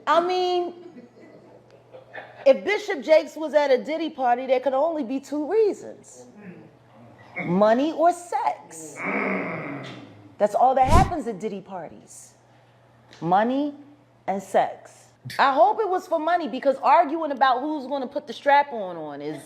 I mean, if Bishop Jakes was at a Diddy party, there could only be two reasons: money or sex. That's all that happens at Diddy parties. Money and sex. I hope it was for money, because arguing about who's going to put the strap on is...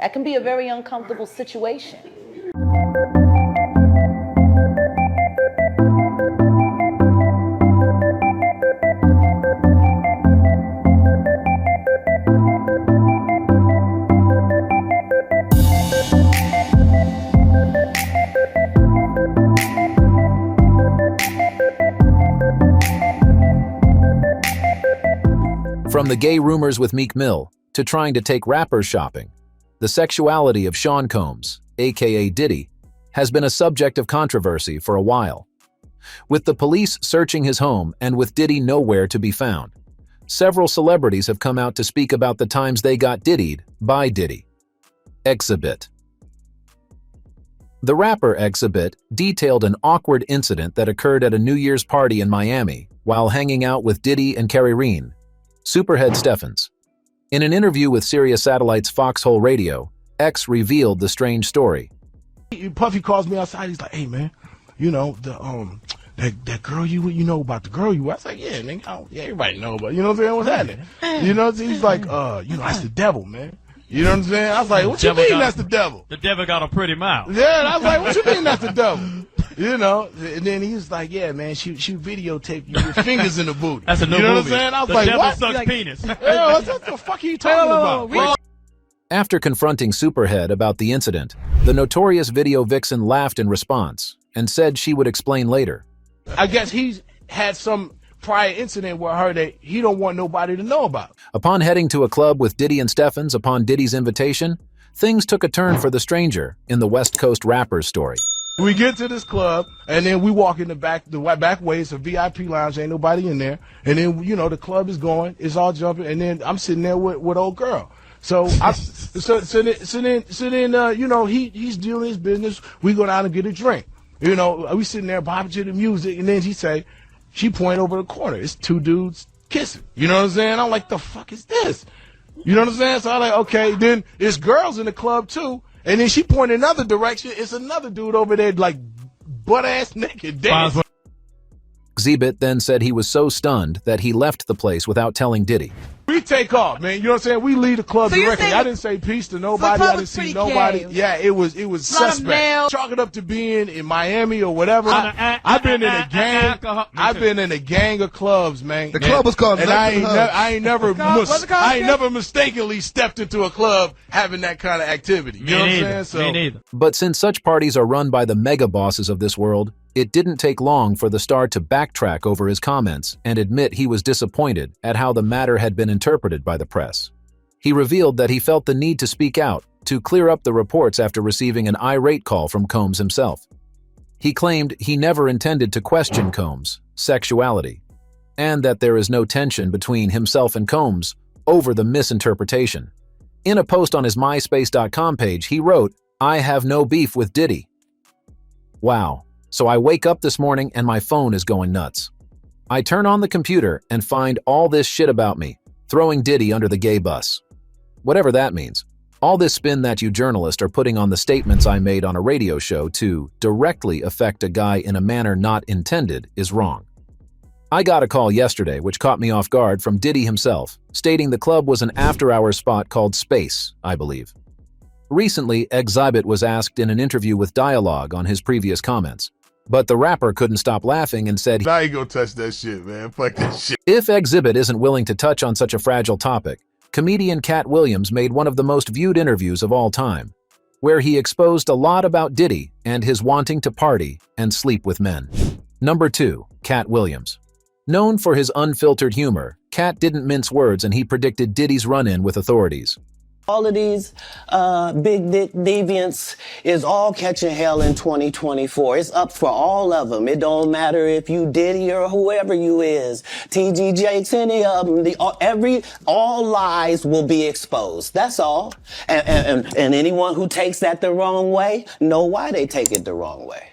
that can be a very uncomfortable situation. From the gay rumors with Meek Mill to trying to take rappers shopping, the sexuality of Sean Combs, aka Diddy, has been a subject of controversy for a while. With the police searching his home and with Diddy nowhere to be found, several celebrities have come out to speak about the times they got diddied by Diddy. Exhibit. The rapper Exhibit detailed an awkward incident that occurred at a New Year's party in Miami while hanging out with Diddy and Kerry Reen, Superhead Steffens. In an interview with Sirius Satellite's Foxhole Radio, X revealed the strange story. Puffy calls me outside. He's like, "Hey man, you know that girl you know about the girl you?" I was like, "Yeah, nigga, yeah, everybody know, but you know what I'm saying? What's happening?" You know, he's like, you know, that's the devil, man. You know what I'm saying? I was like, "What you mean that's the devil?" The devil got a pretty mouth. Yeah, and I was like, "What you mean that's the devil?" You know, and then he was like, "Yeah, man, she videotaped you with fingers in the booty." That's a new movie. movie. What I'm saying? I was the like, devil "What?" sucks like, penis. Yeah, what the fuck are you talking about? After confronting Superhead about the incident, the notorious video vixen laughed in response and said she would explain later. I guess he's had some prior incident with her that he don't want nobody to know about. Upon heading to a club with Diddy and Steffens upon Diddy's invitation, things took a turn for the stranger in the West Coast rapper's story. We get to this club, and then we walk in the back way. It's a VIP lounge, ain't nobody in there. And then, you know, the club is going, it's all jumping, and then I'm sitting there with old girl. So then, you know, he's doing his business. We go down and get a drink. You know, we sitting there bopping to the music, and then she point over the corner. It's two dudes kissing. You know what I'm saying? I'm like, the fuck is this? You know what I'm saying? So I'm like, okay. Then it's girls in the club too. And then she pointed another direction. It's another dude over there, like butt-ass naked dancing. Exhibit then said he was so stunned that he left the place without telling Diddy. We take off, man. You know what I'm saying? We leave the club directly. I didn't say peace to nobody. I didn't see nobody. Gay. Yeah, it was suspect. Chalk it up to being in Miami or whatever. I've been in a gang. I've been in a gang of clubs, man. The club was called. And I ain't never mistakenly stepped into a club having that kind of activity. You know what I'm saying? Me neither. But since such parties are run by the mega bosses of this world, it didn't take long for the star to backtrack over his comments and admit he was disappointed at how the matter had been interpreted by the press. He revealed that he felt the need to speak out to clear up the reports after receiving an irate call from Combs himself. He claimed he never intended to question Combs' sexuality, and that there is no tension between himself and Combs over the misinterpretation. In a post on his MySpace.com page, he wrote, "I have no beef with Diddy." Wow. So I wake up this morning and my phone is going nuts. I turn on the computer and find all this shit about me, throwing Diddy under the gay bus. Whatever that means. All this spin that you journalists are putting on the statements I made on a radio show to directly affect a guy in a manner not intended is wrong. I got a call yesterday which caught me off guard from Diddy himself, stating the club was an after-hours spot called Space, I believe. Recently, Exhibit was asked in an interview with Dialogue on his previous comments. But the rapper couldn't stop laughing and said, "Now you gonna touch that shit, man. Fuck that shit." If Exhibit isn't willing to touch on such a fragile topic, comedian Cat Williams made one of the most viewed interviews of all time, where he exposed a lot about Diddy and his wanting to party and sleep with men. Number 2, Cat Williams. Known for his unfiltered humor, Cat didn't mince words and he predicted Diddy's run-in with authorities. All of these big dick deviants is all catching hell in 2024. It's up for all of them. It don't matter if you Diddy or whoever you is. TG Jakes, any of them. All lies will be exposed. That's all. And anyone who takes that the wrong way, know why they take it the wrong way.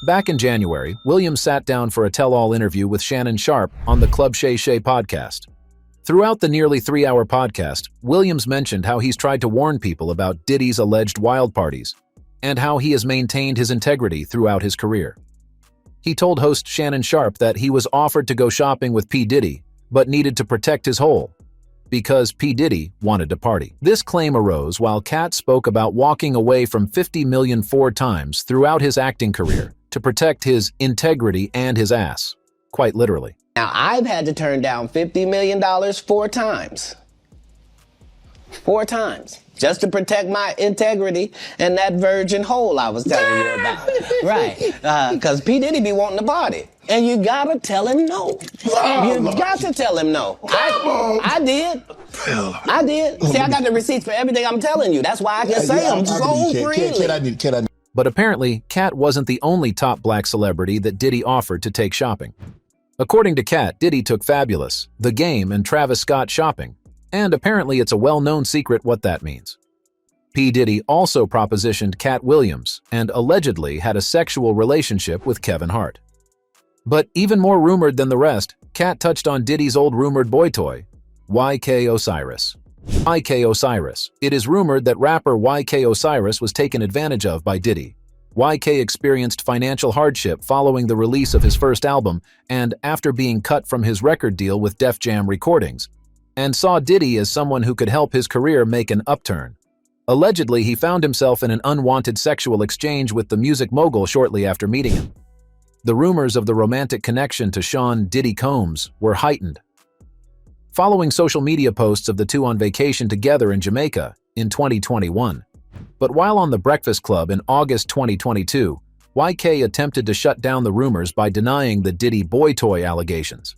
Back in January, Williams sat down for a tell-all interview with Shannon Sharpe on the Club Shay Shay podcast. Throughout the nearly 3-hour podcast, Williams mentioned how he's tried to warn people about Diddy's alleged wild parties and how he has maintained his integrity throughout his career. He told host Shannon Sharpe that he was offered to go shopping with P. Diddy, but needed to protect his hole because P. Diddy wanted to party. This claim arose while Cat spoke about walking away from $50 million 4 times throughout his acting career to protect his integrity and his ass, quite literally. Now, I've had to turn down $50 million 4 times. 4 times. Just to protect my integrity and that virgin hole I was telling you about. Right. Because P. Diddy be wanting to party. And you gotta tell him no. You got to tell him no. I did. I did. See, I got the receipts for everything I'm telling you. That's why I can say them so freely. But apparently, Cat wasn't the only top black celebrity that Diddy offered to take shopping. According to Cat, Diddy took Fabulous, The Game, and Travis Scott shopping. And apparently it's a well-known secret what that means. P. Diddy also propositioned Cat Williams and allegedly had a sexual relationship with Kevin Hart. But even more rumored than the rest, Cat touched on Diddy's old rumored boy toy, YK Osiris. YK Osiris. It is rumored that rapper YK Osiris was taken advantage of by Diddy. YK experienced financial hardship following the release of his first album and after being cut from his record deal with Def Jam Recordings, and saw Diddy as someone who could help his career make an upturn. Allegedly, he found himself in an unwanted sexual exchange with the music mogul shortly after meeting him. The rumors of the romantic connection to Sean Diddy Combs were heightened. Following social media posts of the two on vacation together in Jamaica in 2021. But while on The Breakfast Club in August 2022, YK attempted to shut down the rumors by denying the Diddy boy toy allegations.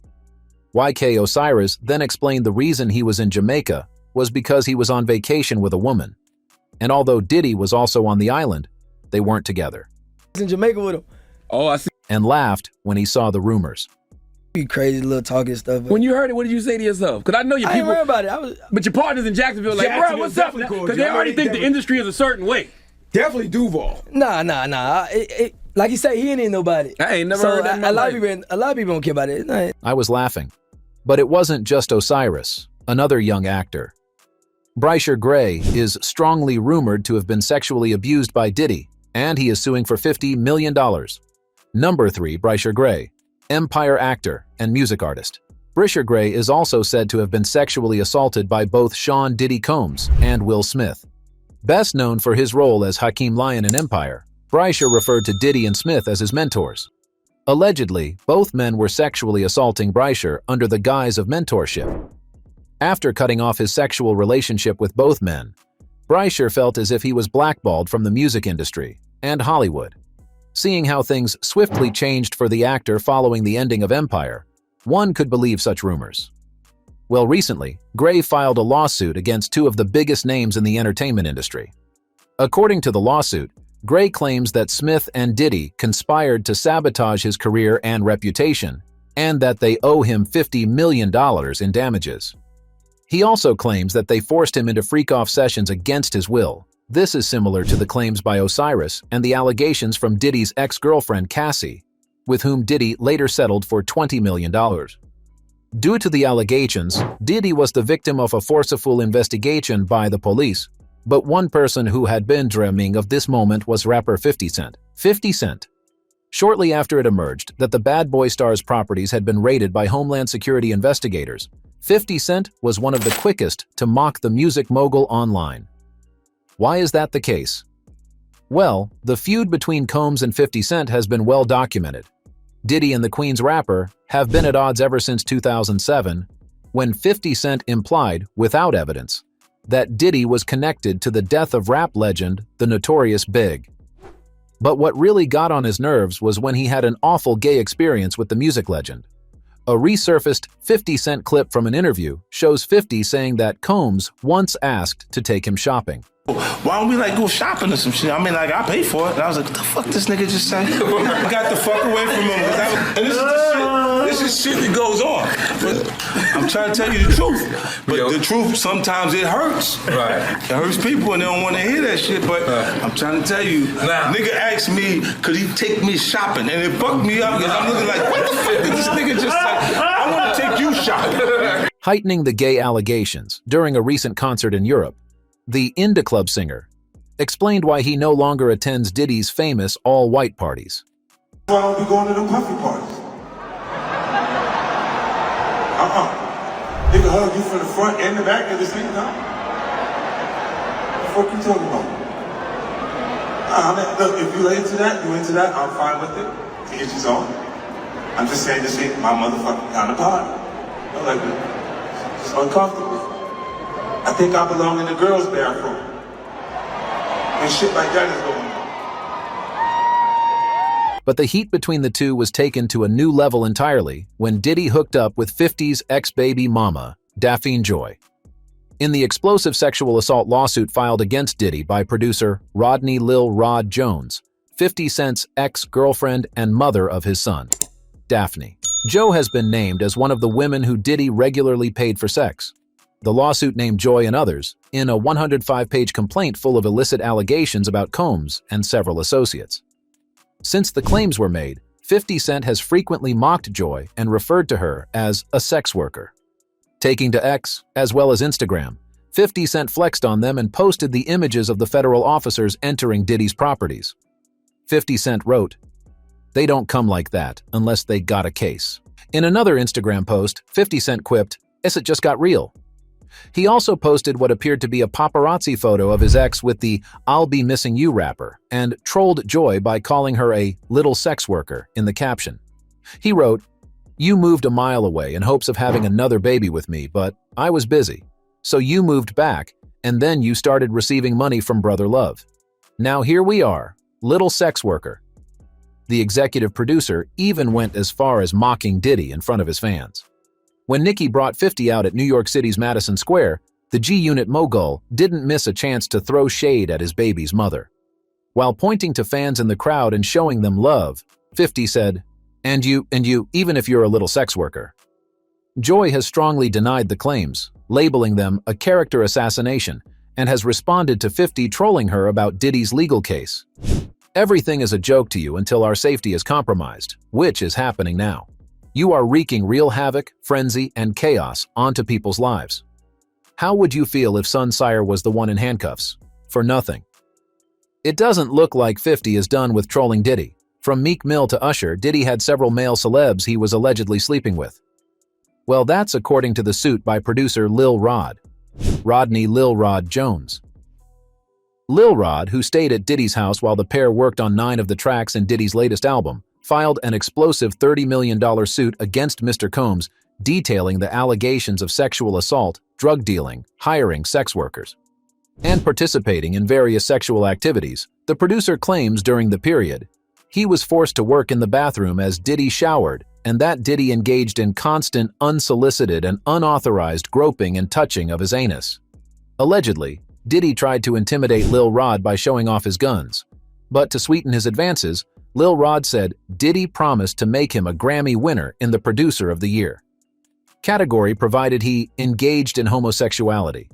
YK Osiris then explained the reason he was in Jamaica was because he was on vacation with a woman. And although Diddy was also on the island, they weren't together. In Jamaica with him. Oh, I see. And laughed when he saw the rumors. You crazy little talking stuff. When you heard it, what did you say to yourself? Because I know your I ain't people. worried about it. But your partners in Jacksonville, like, bro, what's up? Because they already think the industry is a certain way. Definitely Duval. Nah. Like you say, he ain't nobody. I ain't never heard that in my life. A lot of people don't care about it. Nah. I was laughing. But it wasn't just Osiris, another young actor. Bryshire Gray is strongly rumored to have been sexually abused by Diddy, and he is suing for $50 million. Number 3, Bryshire Gray, Empire actor and music artist. Bryshire Gray is also said to have been sexually assaulted by both Sean Diddy Combs and Will Smith. Best known for his role as Hakeem Lyon in Empire, Bryshire referred to Diddy and Smith as his mentors. Allegedly, both men were sexually assaulting Bryshire under the guise of mentorship. After cutting off his sexual relationship with both men, Bryshire felt as if he was blackballed from the music industry and Hollywood. Seeing how things swiftly changed for the actor following the ending of Empire, one could believe such rumors. Well, recently, Gray filed a lawsuit against 2 of the biggest names in the entertainment industry. According to the lawsuit, Gray claims that Smith and Diddy conspired to sabotage his career and reputation, and that they owe him $50 million in damages. He also claims that they forced him into freak-off sessions against his will. This is similar to the claims by Osiris and the allegations from Diddy's ex-girlfriend Cassie, with whom Diddy later settled for $20 million. Due to the allegations, Diddy was the victim of a forceful investigation by the police, but one person who had been dreaming of this moment was rapper 50 Cent. 50 Cent. Shortly after it emerged that the Bad Boy star's properties had been raided by Homeland Security investigators, 50 Cent was one of the quickest to mock the music mogul online. Why is that the case? Well, the feud between Combs and 50 Cent has been well documented. Diddy and the Queen's rapper have been at odds ever since 2007, when 50 Cent implied, without evidence, that Diddy was connected to the death of rap legend, the Notorious Big. But what really got on his nerves was when he had an awful gay experience with the music legend. A resurfaced 50 Cent clip from an interview shows 50 saying that Combs once asked to take him shopping. Why don't we like go shopping or some shit? I mean, like I pay for it. And I was like, what the fuck this nigga just say? I got the fuck away from him. And this is shit that goes on. But I'm trying to tell you the truth. But the truth, sometimes it hurts. Right. It hurts people and they don't want to hear that shit. But I'm trying to tell you, nigga asked me, could he take me shopping? And it fucked me up because I'm looking like, what the fuck did this nigga just say? I want to take you shopping. Heightening the gay allegations during a recent concert in Europe, the Indie Club singer explained why he no longer attends Diddy's famous all-white parties. Why don't we go to them puffy parties? They can hug you from the front and the back at the same time. What the fuck you talking about? Look, if you into that, I'm fine with it. To each his own. I'm just saying this ain't my motherfucking kind of party. You know, like, it's uncomfortable. I think I belong in the girls' bathroom. And shit like that is going on. But the heat between the two was taken to a new level entirely when Diddy hooked up with 50's ex-baby mama, Daphne Joy. In the explosive sexual assault lawsuit filed against Diddy by producer Rodney Lil Rod Jones, 50 Cent's ex-girlfriend and mother of his son, Daphne. Joe has been named as one of the women who Diddy regularly paid for sex. The lawsuit named Joy and others in a 105-page complaint full of illicit allegations about Combs and several associates. Since the claims were made, 50 Cent has frequently mocked Joy and referred to her as a sex worker. Taking to X, as well as Instagram, 50 Cent flexed on them and posted the images of the federal officers entering Diddy's properties. 50 Cent wrote, "They don't come like that unless they got a case." In another Instagram post, 50 Cent quipped, "Is it just got real?" He also posted what appeared to be a paparazzi photo of his ex with the "I'll be missing you" rapper and trolled Joy by calling her a little sex worker in the caption. He wrote, "You moved a mile away in hopes of having another baby with me, but I was busy. So you moved back, and then you started receiving money from Brother Love. Now here we are, little sex worker." The executive producer even went as far as mocking Diddy in front of his fans. When Nicki brought 50 out at New York City's Madison Square, the G-Unit mogul didn't miss a chance to throw shade at his baby's mother. While pointing to fans in the crowd and showing them love, 50 said, and you, even if you're a little sex worker." Joy has strongly denied the claims, labeling them a character assassination, and has responded to 50 trolling her about Diddy's legal case. "Everything is a joke to you until our safety is compromised, which is happening now. You are wreaking real havoc, frenzy, and chaos onto people's lives. How would you feel if Son Sire was the one in handcuffs? For nothing." It doesn't look like 50 is done with trolling Diddy. From Meek Mill to Usher, Diddy had several male celebs he was allegedly sleeping with. Well, that's according to the suit by producer Lil Rod, Rodney Lil Rod Jones. Lil Rod, who stayed at Diddy's house while the pair worked on 9 of the tracks in Diddy's latest album, filed an explosive $30 million suit against Mr. Combs, detailing the allegations of sexual assault, drug dealing, hiring sex workers, and participating in various sexual activities. The producer claims during the period, he was forced to work in the bathroom as Diddy showered, and that Diddy engaged in constant, unsolicited, and unauthorized groping and touching of his anus. Allegedly, Diddy tried to intimidate Lil Rod by showing off his guns. But to sweeten his advances, Lil Rod said Diddy promised to make him a Grammy winner in the Producer of the Year category provided he engaged in homosexuality.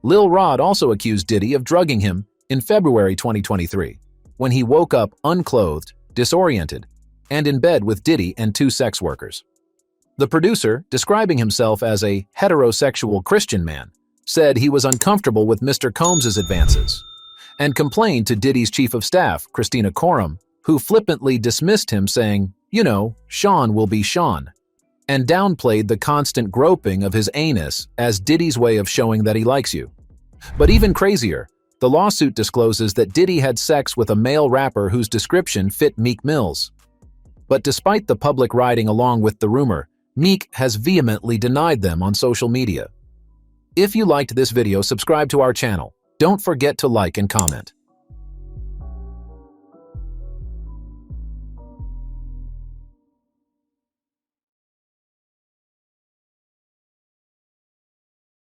Lil Rod also accused Diddy of drugging him in February 2023, when he woke up unclothed, disoriented, and in bed with Diddy and 2 sex workers. The producer, describing himself as a heterosexual Christian man, said he was uncomfortable with Mr. Combs' advances and complained to Diddy's chief of staff, Christina Coram, who flippantly dismissed him saying, "You know, Sean will be Sean," and downplayed the constant groping of his anus as Diddy's way of showing that he likes you. But even crazier, the lawsuit discloses that Diddy had sex with a male rapper whose description fit Meek Mill's. But despite the public riding along with the rumor, Meek has vehemently denied them on social media. If you liked this video, subscribe to our channel. Don't forget to like and comment.